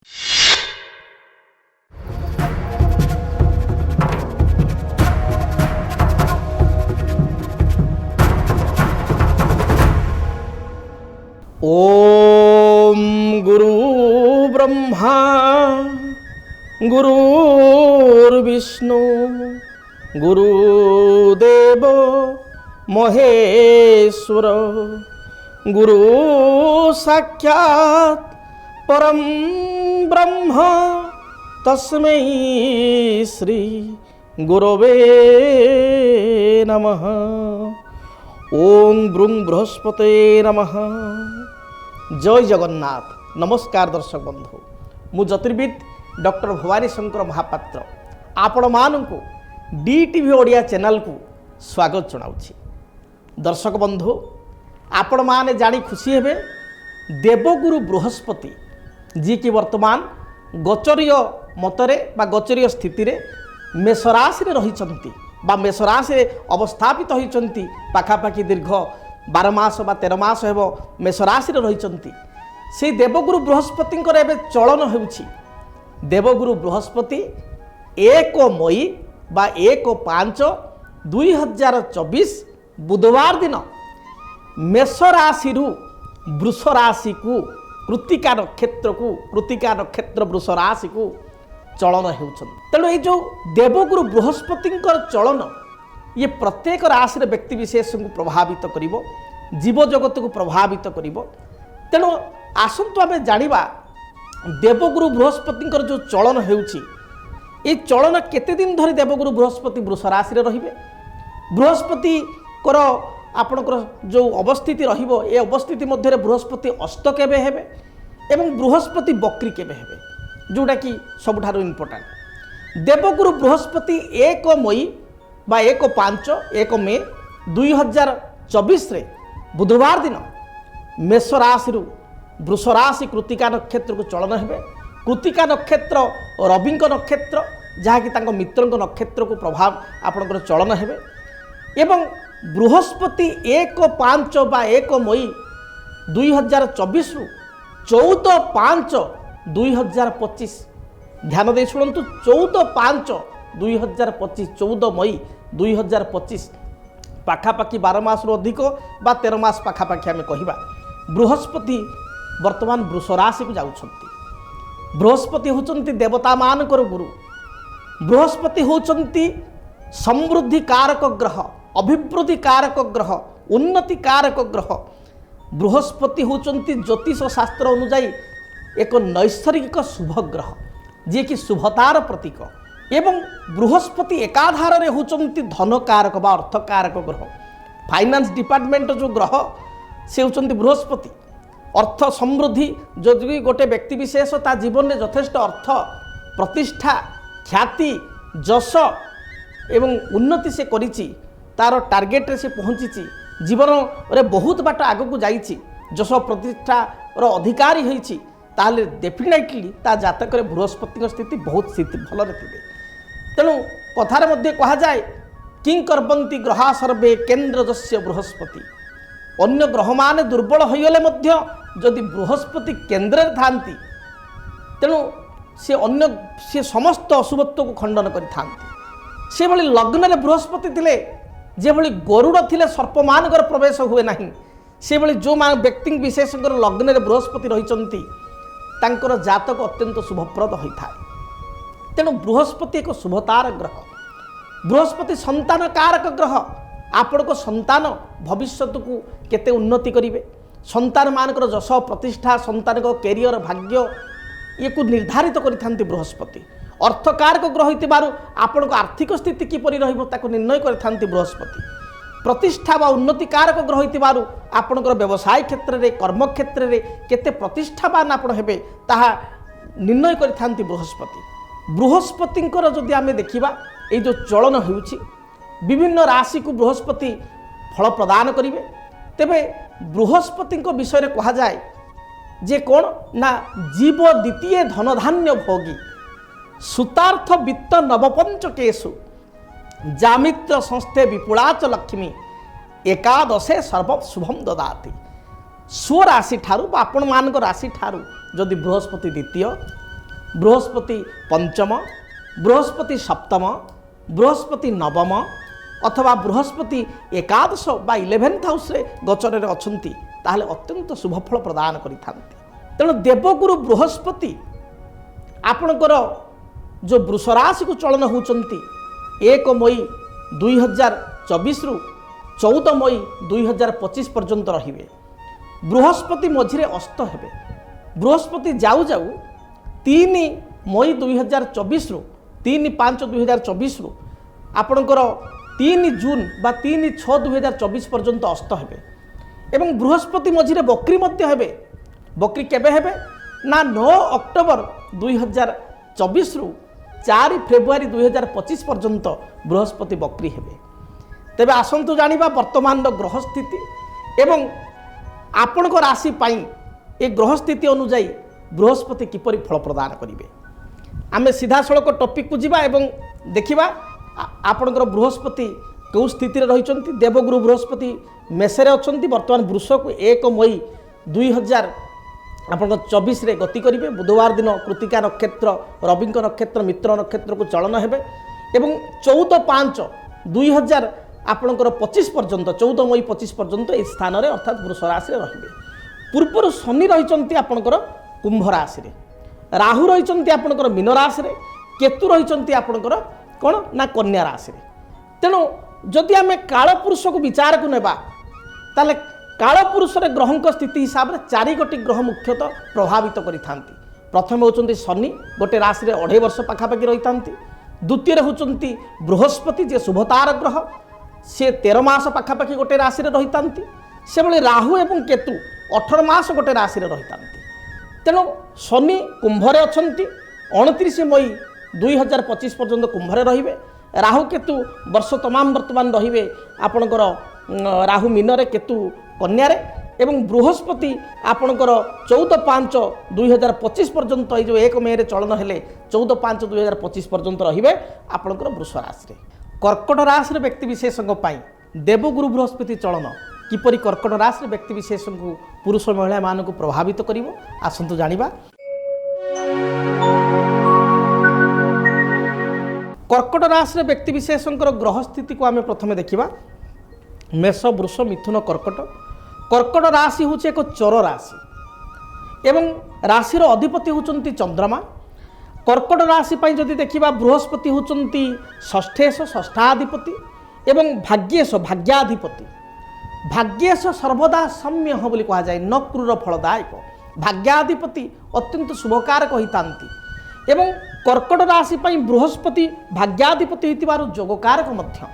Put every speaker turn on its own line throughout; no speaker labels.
ओम गुरु ब्रह्मा गुरुर्विष्णु गुरुदेव महेश्वर गुरु साक्षात् परम ब्रह्म तस्मै श्री गुरवे नमः। ओम ब्रूं बृहस्पते नमः। जय जगन्नाथ। नमस्कार दर्शक बंधु, मु ज्योतिर्विद डॉक्टर भवानी शंकर महापात्र आपण मानू डीटीवी ओडिया चैनल को स्वागत जनाऊँगी। दर्शक बंधु, आपण माने जानी खुशी हेबे देवगुरु बृहस्पति जी की वर्तमान गोचरीय मतरे बा गोचरीय स्थिति रे मेष राशि रे रहिचंती बा मेष राशि अवस्थापित होइचंती। पाखापाखि दीर्घ 12 मास बा 13 मास हेबो मेष राशि रे रहिचंती। से देवगुरु बृहस्पति एबे चलन हेउछि। देवगुरु बृहस्पति 1 मई बा 1/5/2024 बुधवार दिन मेष राशि वृष राशि को कृतिका नक्षत्र वृष राशि को चलन हेउछन। तेणु ये जो देवगुरु बृहस्पति चलन ये प्रत्येक राशि व्यक्ति विशेष को प्रभावित करिवो, जीव जगत को प्रभावित करिवो। तेणु आसंतु आमे जानिबा देवगुरु बृहस्पति जो चलन हेउछि, ये चलन केते दिन धरि देवगुरु बृहस्पति वृष राशि रे रहिबे। बृहस्पति कर आपणकर जो अवस्थिति रहिबो, ए अवस्थिति मध्य बृहस्पति अस्त केबे हेबे एवं बृहस्पति वक्री केबे हेबे, जोटा कि सबुठारु इम्पोर्टेंट। देवगुरु बृहस्पति 1 मई बा 1 मे 2024 रे बुधवार दिन मेष राशि वृष राशि कृतिका नक्षत्र को चलन हेबे। कृतिका नक्षत्र रवि नक्षत्र जहाँकि तांको मित्रंक नक्षत्र को प्रभाव आपणकर चलन हेबे। एवं बृहस्पति 1/5 बा 1 मई 2024 रु 14/5/2025 ध्यान दे शुणु। 14/5/2025 14 मई 2025 पाखापाखि 12 मास रु अधिक बा 13 मास पाखापाखि आमे कहिबा। बृहस्पति वर्तमान वृष राशि को जाउछंती। बृहस्पति होचंती देवता मानकर गुरु। बृहस्पति होचंती समृद्धि कारक ग्रह, अभिवृद्धि कारक ग्रह, उन्नति कारक ग्रह। बृहस्पति होचंती ज्योतिष शास्त्र अनुसार एक नैसर्गिक शुभ ग्रह, जे कि शुभतार प्रतीक। एवं बृहस्पति एकाधार रे होचंती धन कारक बा अर्थ कारक ग्रह। फाइनेंस डिपार्टमेंट जो ग्रह से होचंती बृहस्पति। अर्थ समृद्धि जो गोटे व्यक्ति विशेष ता जीवन में यथेष्ट अर्थ प्रतिष्ठा ख्याति जश एवं उन्नति से करिछि, तार टार्गेट रे से पहुँची, जीवन रे बहुत बाट आग को जाइछि, जश प्रतिष्ठा रो अधिकारी होइछि, ताले डेफिनेटली ता जातक रे बृहस्पति स्थिति बहुत भल रे थिबे। तेणु कथार मध्य कहा जाए किं कर्बन्ति ग्रहा सर्वे केन्द्र जस्य बृहस्पति। अन्य ग्रह माने दुर्बल होइगले मध्य जदि बृहस्पति केन्द्र थांती, तेणु से समस्त अशुभत्व को खंडन करिथांती। से भली लग्न रे बृहस्पति थिले, जे भली गरुड़ थिले सर्प मानकर प्रवेश हुए नाही, से भली जो व्यक्ति विशेष लग्न रे बृहस्पति रहिचंती तांकर जातक अत्यंत शुभप्रद होइथाय। तेणु बृहस्पति एक शुभतार ग्रह। बृहस्पति संतान कारक ग्रह। आपण को संतान भविष्य को केते उन्नति करिवे, संतान मानकर जश प्रतिष्ठा, संतान को कैरियर भाग्य ये को निर्धारित करिथांती बृहस्पति। अर्थकारक ग्रह होइतिबारु आपण को आर्थिक स्थिति किपरि रहिबो ताको निर्णय करिथांती बृहस्पति। प्रतिष्ठा बा उन्नति कारक ग्रह होइतिबारु आपणकर व्यवसाय क्षेत्र रे, कर्म क्षेत्र रे केते प्रतिष्ठावान आपण हेबे ताहा निर्णय करिथांती बृहस्पति। बृहस्पतिंकर जदि आमे देखिबा ए जो चलन हेउछि, विभिन्न राशि को बृहस्पति फल प्रदान करिवे। तेबे बृहस्पति विषय कहा जाए जे कौन ना जीव द्वितीय धनधान्य भोगी सुतार्थ वित्त नवपंचकेशु जामित्र संस्थे विपुलाच लक्ष्मी एकादशे सर्व शुभम ददाति। स्व राशि ठारू आपण मान राशि ठारू जदि बृहस्पति द्वितीय बृहस्पति पंचम, बृहस्पति सप्तम, बृहस्पति नवम अथवा बृहस्पति एकादश बा 11th हाउस रे गोचर रे अछंती ताहले अत्यंत शुभफल प्रदान करिथांती। तेणु देवगुरु बृहस्पति आपणकर जो वृष राशि को चलन होचंती 1 मई 2024 रु 14 मई 2025 पर्यंत रहिबे। बृहस्पति मझिरे अस्त हेबे। बृहस्पति जाऊ जाऊ 3 मई 2024 रु 3/5/2024 रु आपणकर 3 जून बा 3/6/2024 पर्यंत अस्त हेबे। एवं बृहस्पति मझिरे बकरी मध्य हेबे। बकरी केबे हेबे ना 9 अक्टोबर 2024 रु 4 फेब्रुआरी 2025 पर्यंत बृहस्पति बकरी हेबे। तेबे आसंतु जानिबा वर्तमान ग्रह स्थिति एवं आपणक राशि पाई ए ग्रह स्थिति अनुसार बृहस्पति किपरि फल प्रदान करिवे। आमे सीधा सड़क टॉपिक को जिबा एवं देखिबा आपणकर बृहस्पति केउ स्थिति रे रहिचंती। देवगुरु बृहस्पति मेषरे अछंती। वर्तमान वृष को 1 मई 2024 रे गति करिवे। बुधवार दिन कृतिका नक्षत्र रवि नक्षत्र मित्र नक्षत्र को चलन हेबे एवं 14/5/2025 पर्यंत 14 मई 25 पर्यंत ए स्थान रे अर्थात वृष राशि रे रहिबे। पूर्वर शनि रहिचंती आपणकर कुंभ राशि रे, राहु रहिचंती आपणकर मीन राशि रे, केतु रहिचंती आपणकर कोन ना कन्या राशि रे। तेणु जदि आमे कालपुरुष को विचार को नेबा ताले कालपुरुष रे ग्रहंक स्थिति हिसाब रे 4 गोटी ग्रह मुख्यतः प्रभावित करिथांती। प्रथम होचंती शनि गोटे राशि रे 2.5 वर्ष पाखापाखि रहिथांती। द्वितीय रे होचंती बृहस्पति जे शुभतार ग्रह से 13 मास पाखापाखि गोटे राशि रे रहिथांती। से भली राहु एवं केतु 18 मास गोटे राशि रे रहिथांती। तेणु शनि कुंभ रे अछंती 29 मई 2025 पर्यंत कुंभ रे रहिबे। राहु केतु वर्ष तमाम वर्तमान रहिबे आपणकर राहु मीन रे केतु कन्या रे एवं बृहस्पति आपणकर 14/5/2025 पर्यंत जो 1 मई रे चलन हेले 14/5/2025 पर्यंत रहिबे आपणकर वृष राशि रे। कर्कट राशि रे व्यक्ति विशेषज्ञ पाई देवगुरु बृहस्पति चलन किपरि कर्कट राशि रे व्यक्ति विशेषज्ञ पुरुष महिला मान को प्रभावित करिवो आसंतु जानिबा। कर्कट राशि रे व्यक्ति विशेषज्ञ ग्रह स्थिति को आमे प्रथमे देखिबा। मेष वृष मिथुन कर्कट। कर्कट राशि होचे एक चर राशि एवं राशिर अधिपति होचंती चंद्रमा। कर्कट राशि पाई जदि देखिबा बृहस्पति होचंती षष्ठेश षष्ठाधिपति एवं भाग्येश भाग्याधिपति। भाग्येश सर्वदा सम्य बोली कहा जाए न क्रूर फलदायक। भाग्याधिपति अत्यंत शुभकारक होइतांती एवं कर्कट राशि पाई बृहस्पति भाग्याधिपति होइतिबारु जोगकारक मध्य।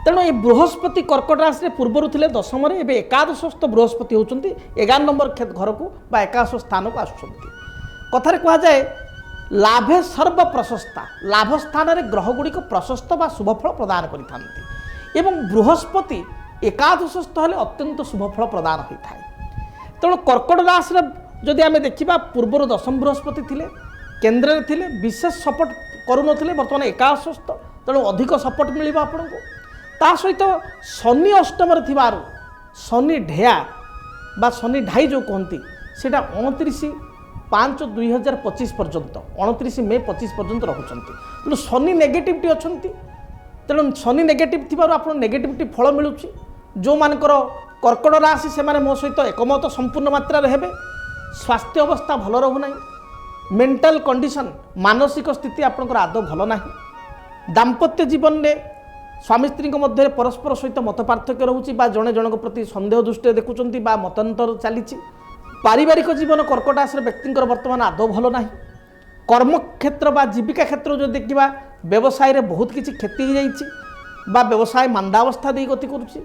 तेणु ये बृहस्पति कर्कट राशि पूर्वर थे 10th रे एबे एकादशस्थ बृहस्पति होचंती 11 नंबर घर को बा एकादश स्थान को आसुचंती। कथारे कहा जाए लाभे सर्व प्रशस्ता। लाभ स्थान रे ग्रह गुड़िक प्रशस्त बा शुभफल प्रदान करिथांती एवं बृहस्पति एकादशस्थ हेले अत्यंत शुभफल प्रदान होता है। तेणु कर्कट राशि जदि आमे देखिबा पूर्वर 10th बृहस्पति थिले केन्द्र रे थिले विशेष सपोर्ट करूनथिले वर्तमान एकादशस्थ। तेणु अधिक सपोर्ट मिलिबा आपनको। ता सहित शनि अष्टम थिबारु शनि ढेया बा शनि ढाई जो कहती सेटा 29/5/2025 पर्यंत 29 मई 25 पर्यंत रहुचंती। तेणु शनि नेगेटिविटी अछंती। तेणु शनि नेगेटिव थिबारु आपन नेगेटिविटी फल मिलुची। जो मानकर कर्कट राशि से माने मो सहित एकमत संपूर्ण मात्रा रे हेबे। स्वास्थ्य अवस्था भल रहु नाही। मेंटल कंडीशन मानसिक स्थिति आपनकर आदौ भल नाही। दाम्पत्य जीवन में स्वामी स्त्री मध्य परस्पर सहित मत पार्थक्य रोचे जड़े जनक प्रति सन्देह दृष्टि देखुंट मतांतर चली। पारिवारिक जीवन कर्कट राशि व्यक्ति वर्तमान आदौ भल ना। कर्म क्षेत्र बा जीविका क्षेत्र जो देखा व्यवसाय रे बहुत किसी क्षति हो जाइए व्यवसाय मांदावस्था दे गति करुच्ची।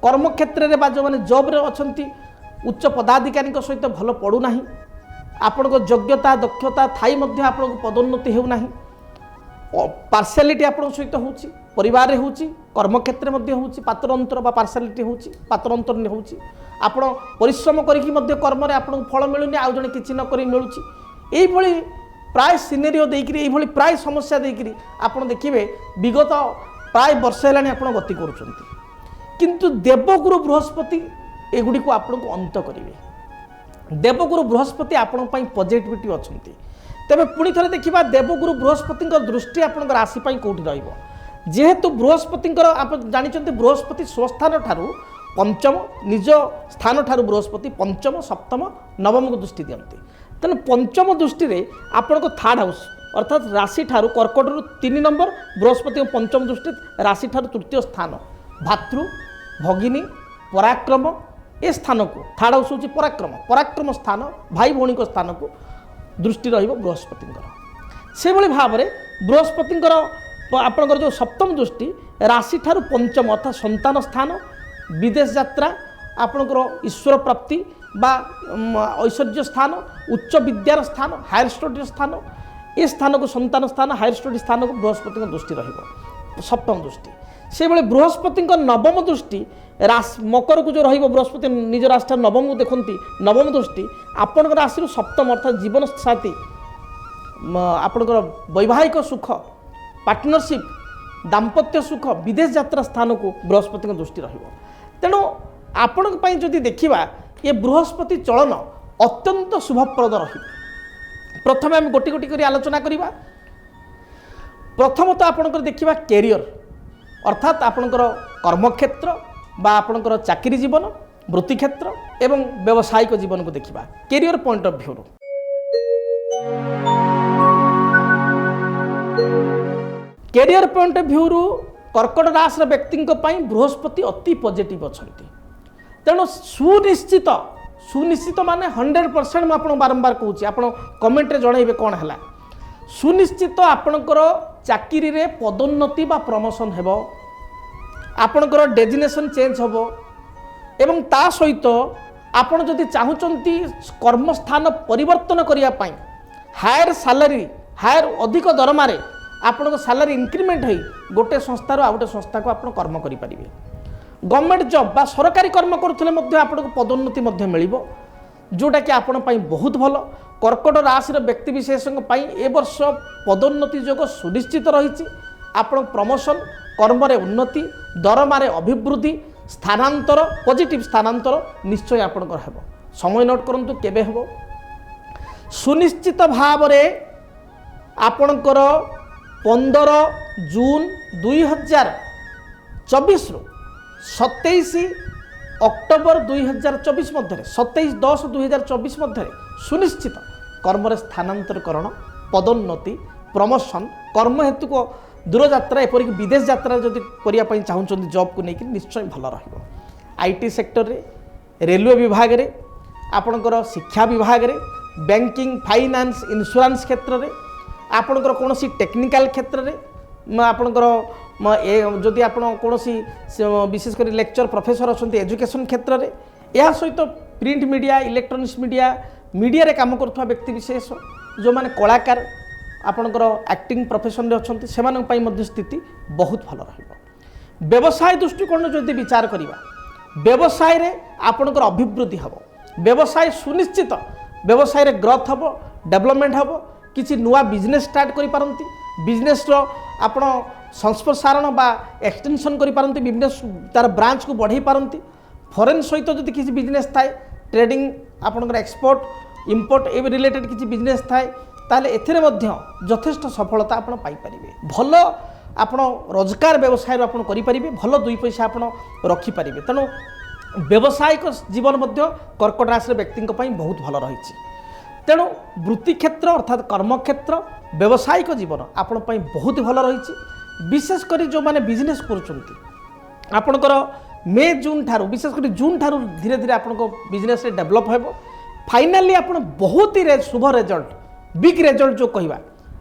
कर्म क्षेत्र में जो मैंने जॉब रे अच्छी उच्च पदाधिकारी सहित भल पड़ूना। आपण योग्यता दक्षता थाई आपको पदोन्नति होना। पार्शियालिटी आपण सहित होची परिवार होची कर्म क्षेत्र में होची पात्र अंतर बा पार्शियालिटी होची पात्र अंतर होची। आपण परिश्रम करिकी मध्य कर्म रे आपण फल मिलुनी आउ जने किछि न करी मिलुची। एई भली प्राय सिनेरियो देकरी एई भली प्राय समस्या देकरी आपण देखिबे विगत प्राय वर्ष हेलानी आपण गति करूचंती। किंतु देवगुरु बृहस्पति एगुडी को आपण को अंत करिवे। देवगुरु बृहस्पति आपण पई पॉजिटिविटी अछंती। तेबे पुणी थे देखा देवगुरु बृहस्पति दृष्टि आपण राशि कौटी जेहेतु बृहस्पति आप जानते बृहस्पति स्वस्थान ठारू पंचम निज स्थान ठारू बृहस्पति पंचम सप्तम नवम को दृष्टि दियंती तेणु पंचम दृष्टि आपण को थर्ड हाउस अर्थात राशि ठारू कर्कट रु 3 नंबर बृहस्पति पंचम दृष्टि राशि ठारू तृतीय स्थान भातृ भगिनी पराक्रम ए स्थान को थर्ड हाउस हूँ पराक्रम पराक्रम स्थान भाई भौणी स्थान को दृष्टि रहिबो बृहस्पति से भली भाव में बृहस्पति आपणकर जो सप्तम दृष्टि राशि ठारू पंचम अर्थात संतान स्थान विदेश यात्रा आपणकर ईश्वर प्राप्ति बा ऐश्वर्य स्थान उच्च विद्यार स्थान हायर स्टडी स्थान ए स्थान को संतान स्थान हायर स्टडी स्थान को बृहस्पति दृष्टि रहिबो सप्तम दृष्टि से भली बृहस्पति नवम दृष्टि राशि मकर को जो रहिबो बृहस्पति निज राशि नवम को देखती नवम दृष्टि आपण राशि सप्तम अर्थात जीवन साथी आपणकर वैवाहिक सुख पार्टनरशिप दाम्पत्य सुख विदेश यात्रा स्थान को बृहस्पति दृष्टि रहिबो तेणु आपण जदि देखा ये बृहस्पति चलन अत्यंत शुभप्रद रही प्रथम आम गोटी गोटी कर आलोचना करवा प्रथमतः आपणकर देखा कैरियर अर्थात आपणकर कर्मक्षेत्र बा आपणकर चाकरी जीवन वृत्ति क्षेत्र एवं व्यावसायिक जीवन को देखा career point of view career point of view रु कर्कट राशि व्यक्ति बृहस्पति अति पॉजिटिव अच्छा तेणु सुनिश्चित माने 100% मैं आपको बारंबार कहूँ आप कमेंट रे जनइबे कौन है सुनिश्चित आपणकर चाकरी रे पदोन्नति बा प्रमोशन हेबो आपणकर डेजिनेशन चेंज हेबो एवं ता सहित आपण जदि चाहूचंती कर्मस्थान परिवर्तन करिया पाई हायर सैलरी हायर अधिक दरमा रे आपन सैलरी इंक्रीमेंट है गोटे संस्थार आ गोटे संस्था को आप कर्म करें गवर्नमेंट जॉब बा सरकारी कर्म करुले आपको पदोन्नति मिल जोटा कि आपण बहुत भल कर्कट राशि व्यक्ति विशेष ए वर्ष पदोन्नति जोग सुनिश्चित रही आपण प्रमोशन कर्म उन्नति दरमार अभिवृद्धि स्थानांतर पॉजिटिव स्थानांतर निश्चय आपणकर हेब समय नोट करंतु केबे हेब सुनिश्चित भाव रे आपणकर 15 जून 2024 रु 27 अक्टोबर 2024 मध्य 27/10/2024 मध्य सुनिश्चित कर्म स्थानांतरकरण पदोन्नति प्रमोशन कर्म हेतु को दूरयात्रा एपरिक विदेश यात्रा जदि करने चाहते जॉब को लेकिन निश्चय भल रही आईटी सेक्टर रे रेलवे विभाग रे आपणकर शिक्षा विभाग रे बैंकिंग फाइनान्स इंश्योरेंस क्षेत्र में आपणकर कौन टेक्निकल क्षेत्र में आपणकर जदि आप कौन विशेषकर लेक्चर प्रोफेसर अच्छा एजुकेशन क्षेत्र में यह सहित प्रिंट मीडिया इलेक्ट्रोनिक्स मीडिया रे काम करुवा व्यक्ति विशेष जो माने कलाकार आपणकर एक्टिंग प्रोफेशन अच्छा से स्थिति बहुत भल रही व्यवसाय दृष्टिकोण जदि विचार करवा व्यवसाय रे आपणकर अभिवृद्धि हम व्यवसाय सुनिश्चित व्यवसाय रे ग्रोथ हम डेवलपमेंट हम किसी नुआ बिजनेस स्टार्ट करि पारंती बिजनेस रो आपण संस्प्रसारण बा एक्सटेंशन करि पारंती बिजनेस तार ब्रांच को बढ़ाई पारंती फॉरेन सहित जदि किसी बिजनेस थाए ट्रेडिंग आपणकर एक्सपोर्ट इंपोर्ट ए रिलेटेड किसी बिजनेस थाए ताले एथिरे मध्य यथेष्ट सफलता आपण पाई परिबे भल आपण रोजगार व्यवसाय आपण करि परिबे भल दुई पैसा आपण रखि परिबे तेणु व्यावसायिक जीवन मध्य कर्कट राशि व्यक्ति बहुत भल रही तेणु वृत्ति क्षेत्र अर्थात कर्मक्षेत्र व्यावसायिक जीवन आपण बहुत भल रही विशेषकर जो माने बिजनेस करुँच आपणकर मे जून ठारू विशेषकर जून ठारू धीरे धीरे आपण बिजनेस डेवलप हो फाइनाली आप बहुत ही शुभ रिजल्ट बिग रिजल्ट जो कहवा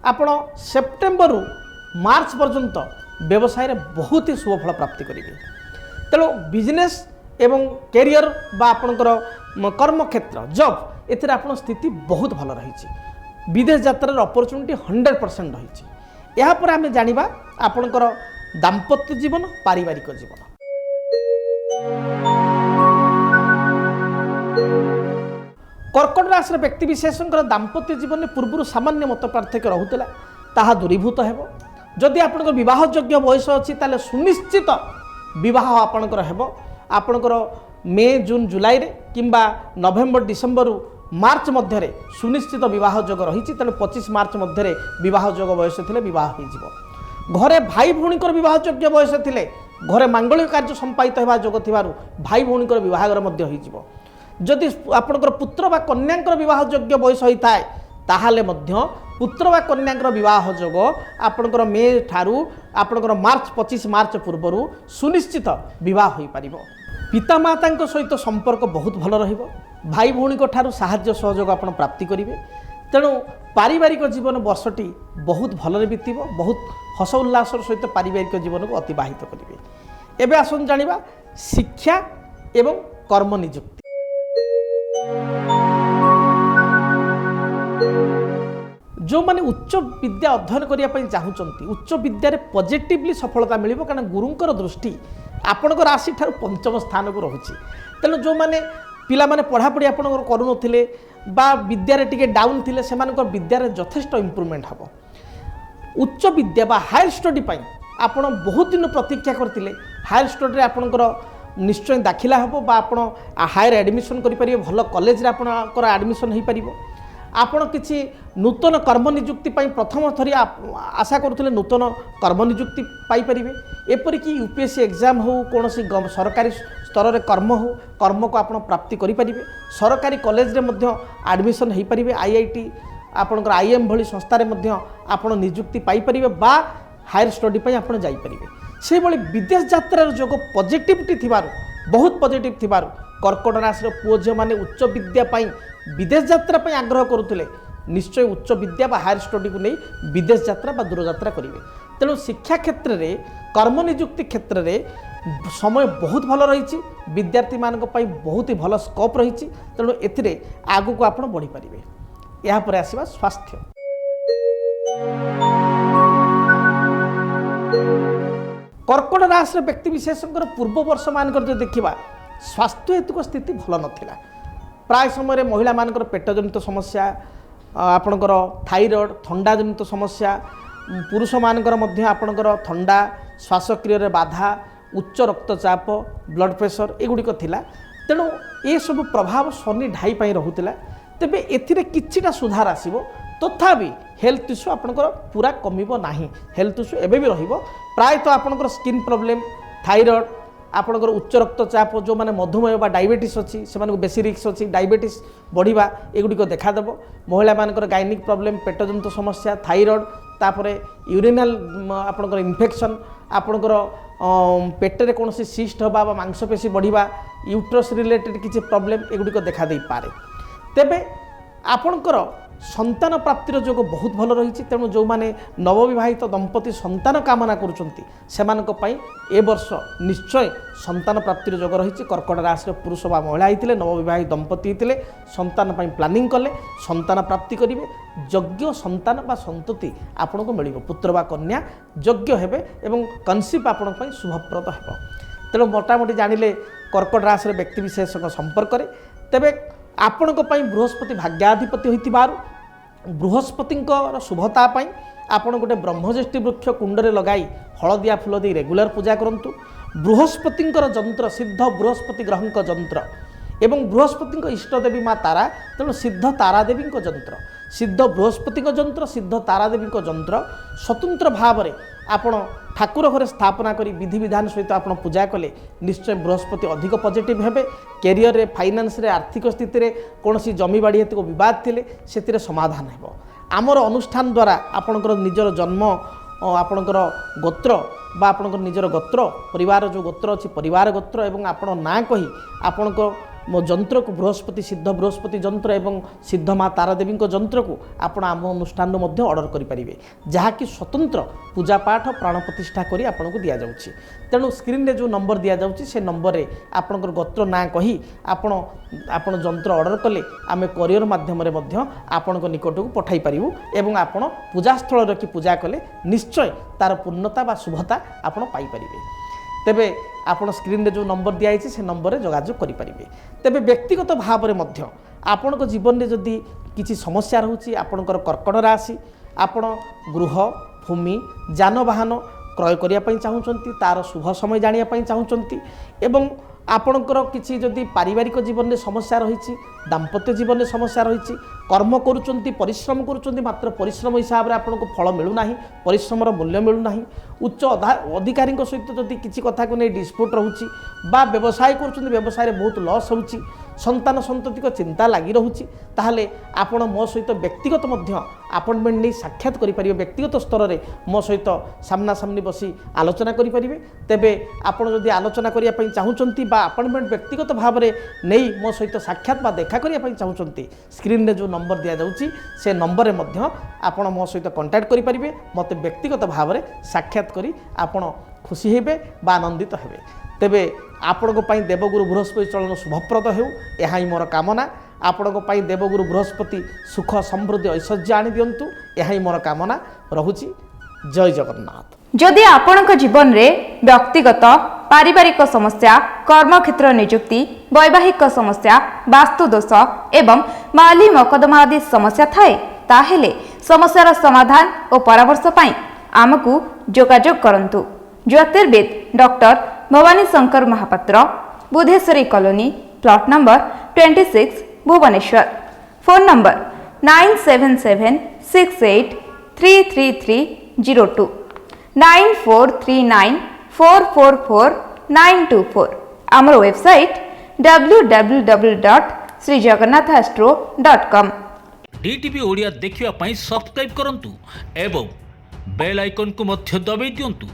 आपण सेप्टेम्बर रु मार्च पर्यंत व्यवसाय बहुत ही शुभ फल प्राप्ति करेंगे तेणु बिजनेस एवं कैरियर बा आपणकर कर्मक्षेत्र जॉब एथिरे आपण स्थिति बहुत भल रही विदेश यात्रार अपॉर्चुनिटी 100% रही यापर आम जानिबा आपणकर दाम्पत्य जीवन पारिवारिक जीवन कर्कट राशि व्यक्ति विशेष दाम्पत्य जीवन में पूर्व सामान्य मत पार्थक्य रोला ताहा दूरीभूत हेब जदि आपणकर विवाह योग्य बयस अच्छी ताले सुनिश्चित विवाह आपणकर हेब आपणकर मे जून जुलाई रे किंबा नवेम्बर डिसेम्बर मार्च मध्य सुनिश्चित विवाह योग रही तेणु 25 मार्च मध्य विवाह योग बयस थे विवाह हो घरे भाई भौणी विवाह योग्य बयस थे घरे मांगलिक कार्य संपादित होगा योग थी भाई भौणी विवाहर जदि आपणकर पुत्र बा कन्या विवाह योग्य बयस होता है ताहले मध्य पुत्र बा कन्या विवाह योग आपणकर मे ठारू आपणकर मार्च 25 मार्च पूर्वर सुनिश्चित विवाह हो पार पितामाता सहित संपर्क बहुत भल रहिबो भाई भौणी ठारू साहाय्य सहयोग आप प्राप्ति करेंगे तेणु पारिवारिक जीवन वर्षटी बहुत भलरे बीतब बहुत हस उल्लास सहित पारिवारिक जीवन को अतिबाहित करेंगे एवं आसन जानिबा शिक्षा एवं कर्म नियुक्ति जो माने उच्च विद्या अध्ययन करने चाहूँगी उच्च विद्यार पॉजिटिवली सफलता मिलिबो कारण गुरुंकर दृष्टि आपणकर राशि ठार पंचम स्थान को रहुछि तेणु जो माने पिला माने पढ़ापढ़ी आपणकर करूनथिले बा विद्यारे टिके डाउन थिले सेमानकर विद्यारे यथेष्ट इम्प्रूवमेंट हबो उच्च विद्या बा हायर स्टडी पाई आपण बहुत दिन प्रतीक्षा करथिले हायर स्टडी रे आपणकर निश्चय दाखिला हबो बा आपण हायर एडमिशन करि परिबे भल कॉलेज रे आपणकर एडमिशन होई परिबो आपण किछि नूतन कर्म नियुक्ति पाई प्रथम थरी आशा करुथिले नूतन कर्म नियुक्ति पाई परिबे एपरि कि यूपीएससी एग्जाम हो कोनोसी सरकारी स्तर रे कर्म हो कर्म को आपण प्राप्ति करि परिबे सरकारी कॉलेज रे मध्य एडमिशन होई परिबे आईआईटी आपणकर आईएम भली संस्था रे मध्य आपण नियुक्ति पाई परिबे बा हायर स्टडी पाई आपण जाई परिबे से भली विदेश यात्रार जोग पॉजिटिविटी थिबारु बहुत पॉजिटिव थिबारु कर्कट राशि पुओ झियो माने उच्च विद्या पाई विदेश यात्रा पाई आग्रह करुथिले निश्चय उच्च विद्या बा हायर स्टडी को नहीं विदेश यात्रा बा दूर यात्रा करेंगे तेणु शिक्षा क्षेत्र में कर्म नियुक्ति क्षेत्र में समय बहुत भल रही विद्यार्थी मान बहुत ही भल स्कोप रही तेणु ए आगु को आप बढ़ी पारे यापर आसवा स्वास्थ्य कर्कट राशि व्यक्ति विशेष पूर्व वर्ष मान देखा स्वास्थ्य हेतुक स्थिति भल नाला प्राय समय महिला मानकर पेट जनित समस्या आपणकर थाइरॉइड थंडा जनित समस्या पुरुष मानकर मध्य आपणकर थंडा श्वासक्रिय बाधा उच्च रक्तचाप ब्लड प्रेशर एगुड़िक थिला तेणु ये सब प्रभाव शनि ढाई पाई रहुतिला तेबे एथिरे किछिटा सुधार आसीबो तथापि हेल्थ इश्यू आपणकर पूरा कमिबो नाही हेल्थ इश्यू एबे भी रहिबो प्रायतः आपणकर स्किन प्रॉब्लम थाइरॉइड आपणकर उच्च रक्तचाप जो माने मधुमेह बा डायबिटीज अच्छी से बेसी रिस्क अच्छी डायबिटीज बढ़िबा एगुड़िक देखादेव महिला मानकर गाइनिक प्रॉब्लम पेट जनित समस्या थाइरॉइड तापरे यूरिनाल आपणकर इन्फेक्शन आपणकर पेटरे कौन सिस्ट हवा बा मांसपेशी बढ़िबा यूट्रस रिलेटेड किसी प्रॉब्लम एगुड़िक देखा दे पारे तेबे आपणकर संतान प्राप्तिर जोग बहुत भल रही तेणु जो माने नवविवाहित दंपति संतान कामना करुँच ए वर्ष निश्चय संतान प्राप्तिर जोग रही कर्कट राशि पुरुष बा महिला होते नवविवाहित दंपति होते संतान प्लानिंग कले संतान प्राप्ति करेंगे यज्ञ संतान बा संतति आपन को मिल पुत्र बा कन्या यज्ञ हेबे एवं कनसीप आपण शुभप्रद हेब तेणु मोटामोटी जानिले कर्कट राशि व्यक्ति विशेष संपर्क में तेबे आपण बृहस्पति भाग्याधिपति होइतिबारु बृहस्पति शुभता आपण गोटे ब्रह्मज्येष्ठी वृक्ष कुंडरे लगाई हलदिया फूल दे रेगुलर पूजा करंतु बृहस्पति जंत्र सिद्ध बृहस्पति ग्रह जंत्र एवं बृहस्पति इष्टदेवी माँ तारा तेणु सिद्ध तारादेवी जंत्र सिद्ध बृहस्पति जंत्र सिद्ध तारादेवी जंत्र स्वतंत्र भाव में आपण ठाकुर घरे स्थापना करी विधि विधान सहित आप पूजा कले निश्चय बृहस्पति अधिक पॉजिटिव हेबे कैरियर रे फाइनेंस रे आर्थिक स्थिति रे कोनोसी जमी बाड़ी हेतु विवाद थिले सेतिरे समाधान हेबो आमर अनुष्ठान द्वारा आपणकर निजर जन्म आपणकर गोत्र बा आपणकर निजर गोत्र परिवार जो गोत्र अछि परिवार गोत्र एवं आपण ना कही आपणकर मो जंत्र को बृहस्पति सिद्ध बृहस्पति जंत्र एवं सिद्ध माँ तारादेवी जंत्र को आपण आम अनुष्ठान ऑर्डर करें जहाँकि स्वतंत्र पूजा पाठ प्राण प्रतिष्ठा करी आपन को दिया जाउछि तेणु स्क्रीन रे जो नंबर दिया जाउछि से नंबर रे आपनकर गोत्र ना कही आपण जंत्र ऑर्डर कले आमे कोरियर माध्यम रे मध्य आपण को निकट को पठाई पारिबु एवं आपण पूजा स्थल रखी पूजा कले निश्चय तार पूर्णता बा शुभता आपण पाई परिबे तेबे आपण स्क्रीन रे जो नंबर दिया है से नंबर रे जोगाजोग करि परिबे तेबे व्यक्तिगत भाव में मध्य आपण को जीवन में जदि किसी समस्या रहउछि आपणकर कर्कट राशि आपण गृह भूमि जानवाहन क्रय करिया पई चाहूचंती तार शुभ समय जानिया पई चाहूचंती एवं आपणकर किसी जदि पारिवारिक जीवन में समस्या रही दाम्पत्य जीवन में समस्या रही कर्म करुँच परिश्रम करुँच मात्र परिश्रम हिसाब से आपको फल मिलूना परिश्रमर मूल्य मिलूना उच्च अधिकारी सहित जदि किसी कथा को नहीं डिस्प्यूट रोचे व्यवसाय कर व्यवसाय बहुत लॉस हो संतान संततिक चिंता लगी रोचे ताहले आपण मो सहित व्यक्तिगत अपॉइंटमेंट नहीं साक्षात करें व्यक्तिगत स्तर में मो सहित सामना सामनी बसी आलोचना करेंगे तेबे आपण जदि आलोचना करने चाहूँगी अपॉइंटमेंट व्यक्तिगत भाव में नहीं मो सहित साक्षात देखा करने चाहूँगी स्क्रीन में जो नंबर दि जाऊँगी से नंबर में आपण मो सहित कंटाक्ट करेंगे मत व्यक्तिगत भाव में साक्षात करी आपण खुशी हेबे बा आनंदित हेबे तेबे आपण देवगुरु बृहस्पति चलन शुभप्रद हो यह मोर कामना आपण देवगुरु बृहस्पति सुख समृद्धि ऐश्वर्य आनी दिंतु यह मोर कामना रहुची। जय जगन्नाथ।
जदि आपणक जीवन में व्यक्तिगत पारिवारिक समस्या कर्मक्षेत्र नियुक्ति वैवाहिक समस्या वास्तुदोष एवं माली मकदमा आदि समस्या थाए ताहेले समस्यार समाधान और परामर्श पाई आमकु जोगाजोग करंतु। ज्योतिर्विद doctor Bhabani Shankar Mahapatra Budheswari colony plot number 26 Bhubaneswar. Phone number 9776833302 9439444924। आमर वेबसाइट www.srijagannathastro.com।
डीटीवी ओडिया देखिवा पई सब्सक्राइब करंतु एवं बेल आइकन को मध्य दबाई दियंतु।